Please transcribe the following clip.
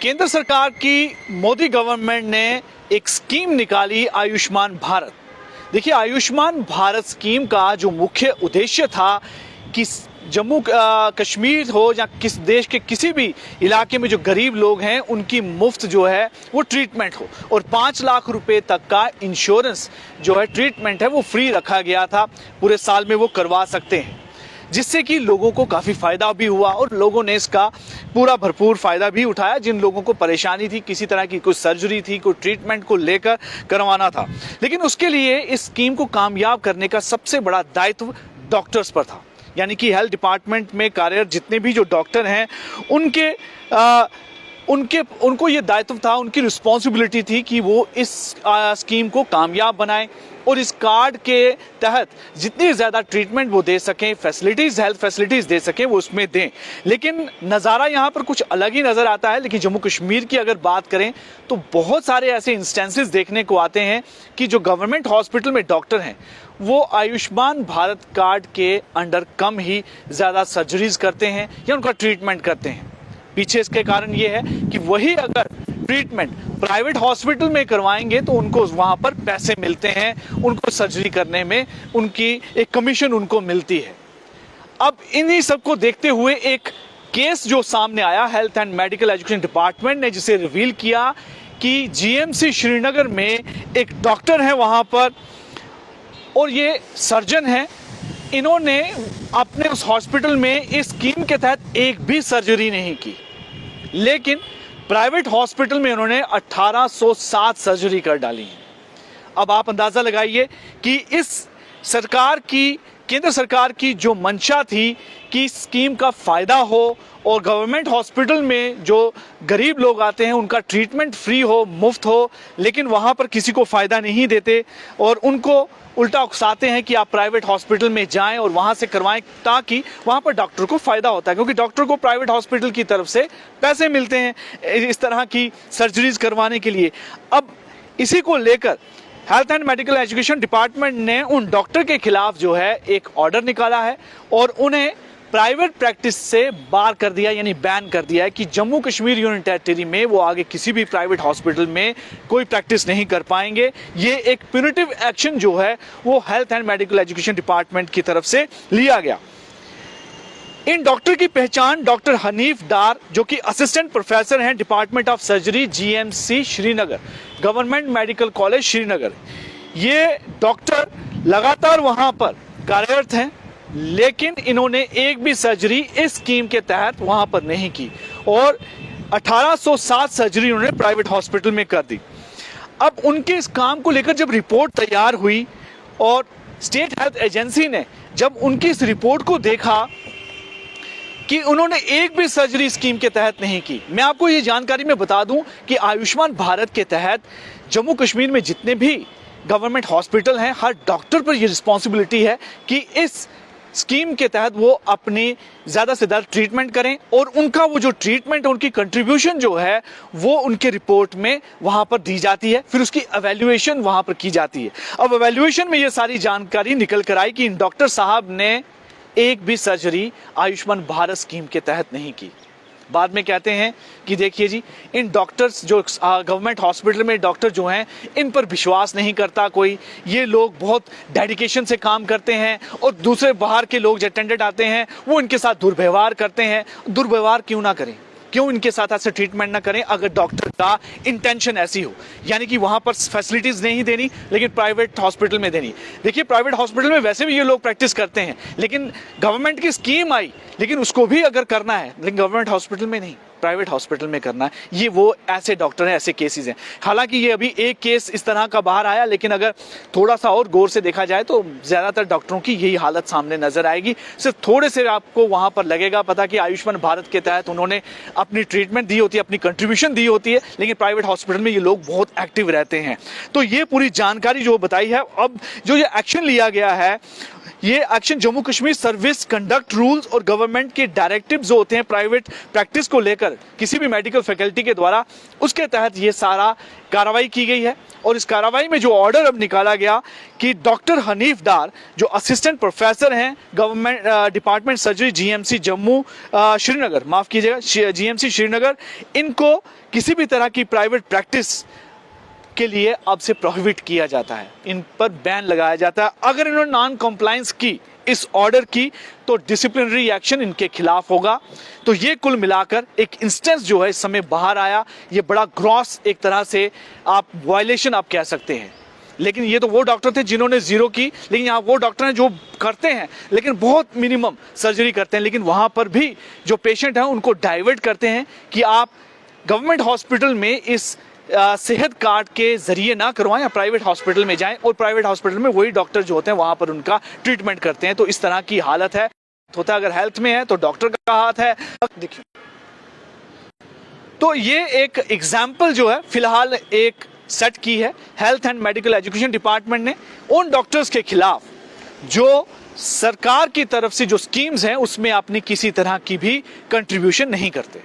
केंद्र सरकार की मोदी गवर्नमेंट ने एक स्कीम निकाली आयुष्मान भारत। देखिए, आयुष्मान भारत स्कीम का जो मुख्य उद्देश्य था कि जम्मू कश्मीर हो या किस देश के किसी भी इलाके में जो गरीब लोग हैं उनकी मुफ्त जो है वो ट्रीटमेंट हो और 5 लाख रुपए तक का इंश्योरेंस जो है ट्रीटमेंट है वो फ्री रखा गया था। पूरे साल में वो करवा सकते हैं, जिससे कि लोगों को काफ़ी फ़ायदा भी हुआ और लोगों ने इसका पूरा भरपूर फ़ायदा भी उठाया। जिन लोगों को परेशानी थी, किसी तरह की कोई सर्जरी थी, कोई ट्रीटमेंट को लेकर करवाना था, लेकिन उसके लिए इस स्कीम को कामयाब करने का सबसे बड़ा दायित्व डॉक्टर्स पर था। यानी कि हेल्थ डिपार्टमेंट में कार्यरत जितने भी जो डॉक्टर हैं उनको ये दायित्व था, उनकी रिस्पॉन्सिबिलिटी थी कि वो इस स्कीम को कामयाब बनाएं और इस कार्ड के तहत जितनी ज़्यादा ट्रीटमेंट वो दे सकें, फैसिलिटीज़, हेल्थ फैसिलिटीज़ दे सकें, वो उसमें दें। लेकिन नज़ारा यहाँ पर कुछ अलग ही नज़र आता है। लेकिन जम्मू कश्मीर की अगर बात करें तो बहुत सारे ऐसे इंस्टेंसेस देखने को आते हैं कि जो गवर्नमेंट हॉस्पिटल में डॉक्टर हैं वो आयुष्मान भारत कार्ड के अंडर कम ही ज़्यादा सर्जरीज करते हैं या उनका ट्रीटमेंट करते हैं। पीछे इसके कारण ये है कि वही अगर ट्रीटमेंट प्राइवेट हॉस्पिटल में करवाएंगे तो उनको वहां पर पैसे मिलते हैं, उनको सर्जरी करने में उनकी एक कमीशन उनको मिलती है। अब इन्हीं सब को देखते हुए एक केस जो सामने आया, health and medical education department ने जिसे रिवील किया कि जीएमसी श्रीनगर में एक डॉक्टर है वहां पर और ये सर्जन है। इन्होंने अपने उस हॉस्पिटल में इस स्कीम के तहत एक भी सर्जरी नहीं की, लेकिन प्राइवेट हॉस्पिटल में इन्होंने 1807 सर्जरी कर डाली है। अब आप अंदाजा लगाइए कि इस केंद्र सरकार की जो मंशा थी कि स्कीम का फायदा हो और गवर्नमेंट हॉस्पिटल में जो गरीब लोग आते हैं उनका ट्रीटमेंट फ्री हो, मुफ्त हो, लेकिन वहाँ पर किसी को फ़ायदा नहीं देते और उनको उल्टा उकसाते हैं कि आप प्राइवेट हॉस्पिटल में जाएं और वहाँ से करवाएं, ताकि वहाँ पर डॉक्टर को फ़ायदा होता है, क्योंकि डॉक्टर को प्राइवेट हॉस्पिटल की तरफ से पैसे मिलते हैं इस तरह की सर्जरीज करवाने के लिए। अब इसी को लेकर health and medical education department ने उन डॉक्टर के खिलाफ जो है एक ऑर्डर निकाला है और उन्हें प्राइवेट प्रैक्टिस से बार कर दिया, यानी बैन कर दिया है कि जम्मू कश्मीर यूनियन टेरिटरी में वो आगे किसी भी प्राइवेट हॉस्पिटल में कोई प्रैक्टिस नहीं कर पाएंगे। ये एक प्यूनिटिव एक्शन जो है वो health and medical education department की तरफ से लिया गया। इन डॉक्टर की पहचान डॉक्टर हनीफ डार, जो कि असिस्टेंट प्रोफेसर हैं department of surgery GMC Srinagar, government medical college Srinagar. ये डॉक्टर लगातार वहां पर कार्यरत हैं, लेकिन इन्होंने एक भी सर्जरी इस स्कीम के तहत वहां पर नहीं की और 1807 सर्जरी उन्होंने प्राइवेट हॉस्पिटल में कर दी। अब उनके इस काम को लेकर जब रिपोर्ट तैयार हुई और स्टेट हेल्थ एजेंसी ने जब उनकी इस रिपोर्ट को देखा कि उन्होंने एक भी सर्जरी स्कीम के तहत नहीं की। मैं आपको ये जानकारी में बता दूं कि आयुष्मान भारत के तहत जम्मू कश्मीर में जितने भी गवर्नमेंट हॉस्पिटल हैं, हर डॉक्टर पर ये रिस्पॉन्सिबिलिटी है कि इस स्कीम के तहत वो अपनी ज़्यादा से ज़्यादा ट्रीटमेंट करें और उनका वो जो ट्रीटमेंट, उनकी कंट्रीब्यूशन जो है वो उनके रिपोर्ट में वहाँ पर दी जाती है, फिर उसकी एवेल्युएशन वहाँ पर की जाती है। अब एवेल्युएशन में ये सारी जानकारी निकल कर आई कि इन डॉक्टर साहब ने एक भी सर्जरी आयुष्मान भारत स्कीम के तहत नहीं की। बाद में कहते हैं कि देखिए जी, इन डॉक्टर्स जो गवर्नमेंट हॉस्पिटल में डॉक्टर जो हैं इन पर विश्वास नहीं करता कोई। ये लोग बहुत डेडिकेशन से काम करते हैं और दूसरे बाहर के लोग जो अटेंडेंट आते हैं वो इनके साथ दुर्व्यवहार करते हैं। दुर्व्यवहार क्यों ना करें, क्यों इनके साथ ऐसे ट्रीटमेंट ना करें अगर डॉक्टर का इंटेंशन ऐसी हो, यानी कि वहां पर फैसिलिटीज नहीं देनी लेकिन प्राइवेट हॉस्पिटल में देनी। देखिए, प्राइवेट हॉस्पिटल में वैसे भी ये लोग प्रैक्टिस करते हैं, लेकिन गवर्नमेंट की स्कीम आई, लेकिन उसको भी अगर करना है लेकिन गवर्नमेंट हॉस्पिटल में नहीं, प्राइवेट हॉस्पिटल में करना है। ये वो ऐसे डॉक्टर हैं, ऐसे केसेस हैं। हालांकि ये अभी एक केस इस तरह का बाहर आया, लेकिन अगर थोड़ा सा और गौर से देखा जाए तो ज़्यादातर डॉक्टरों की यही हालत सामने नजर आएगी। सिर्फ थोड़े से आपको वहाँ पर लगेगा पता कि आयुष्मान भारत के तहत उन्होंने अपनी ट्रीटमेंट दी होती है, अपनी कंट्रीब्यूशन दी होती है, लेकिन प्राइवेट हॉस्पिटल में ये लोग बहुत एक्टिव रहते हैं। तो ये पूरी जानकारी जो बताई है। अब जो ये एक्शन लिया गया है ये action Jammu Kashmir service conduct rules और गवर्नमेंट के डायरेक्टिव जो होते हैं प्राइवेट प्रैक्टिस को लेकर किसी भी मेडिकल फैकल्टी के द्वारा, उसके तहत ये सारा कार्रवाई की गई है। और इस कार्रवाई में जो ऑर्डर अब निकाला गया कि डॉक्टर हनीफ डार जो असिस्टेंट प्रोफेसर हैं government department surgery GMC Jammu Srinagar, माफ कीजिएगा जीएमसी श्रीनगर, इनको किसी भी तरह की प्राइवेट प्रैक्टिस के लिए अब से प्रोहिबिट किया जाता है, इन पर बैन लगाया जाता है। अगर इन्होंने नॉन कंप्लायंस की इस ऑर्डर की तो डिसिप्लिनरी एक्शन इनके खिलाफ होगा। तो ये कुल मिलाकर एक इंस्टेंस जो है इस समय बाहर आया, ये बड़ा ग्रॉस एक तरह से आप वायलेशन आप कह सकते हैं। लेकिन ये तो वो डॉक्टर थे जिन्होंने जीरो की, लेकिन यहाँ वो डॉक्टर हैं जो करते हैं लेकिन बहुत मिनिमम सर्जरी करते हैं, लेकिन वहाँ पर भी जो पेशेंट हैं उनको डाइवर्ट करते हैं कि आप गवर्नमेंट हॉस्पिटल में इस सेहत कार्ड के जरिए ना करवाएं, या प्राइवेट हॉस्पिटल में जाएं और प्राइवेट हॉस्पिटल में वही डॉक्टर जो होते हैं वहां पर उनका ट्रीटमेंट करते हैं। तो इस तरह की हालत है। होता है अगर हेल्थ में है तो डॉक्टर का हाथ है। देखिए, तो ये एक एग्जाम्पल जो है फिलहाल एक सेट की है health and medical education department ने उन डॉक्टर्स के खिलाफ जो सरकार की तरफ से जो स्कीम्स हैं उसमें अपनी किसी तरह की भी कंट्रीब्यूशन नहीं करते।